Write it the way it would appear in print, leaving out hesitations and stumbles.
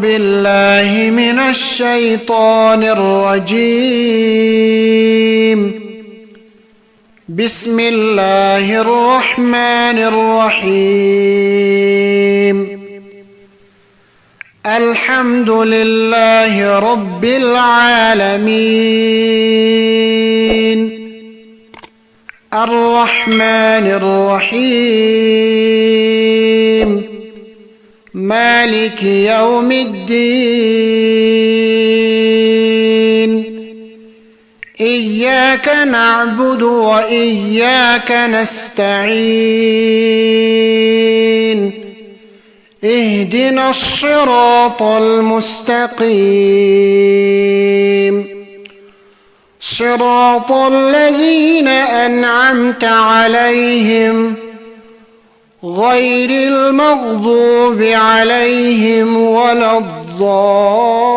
بالله من الشيطان الرجيم. بسم الله الرحمن الرحيم. الحمد لله رب العالمين. الرحمن الرحيم. مالك يوم الدين. إياك نعبد وإياك نستعين. اهدنا الصراط المستقيم، صراط الذين أنعمت عليهم غير المغضوب عليهم ولا الضالين.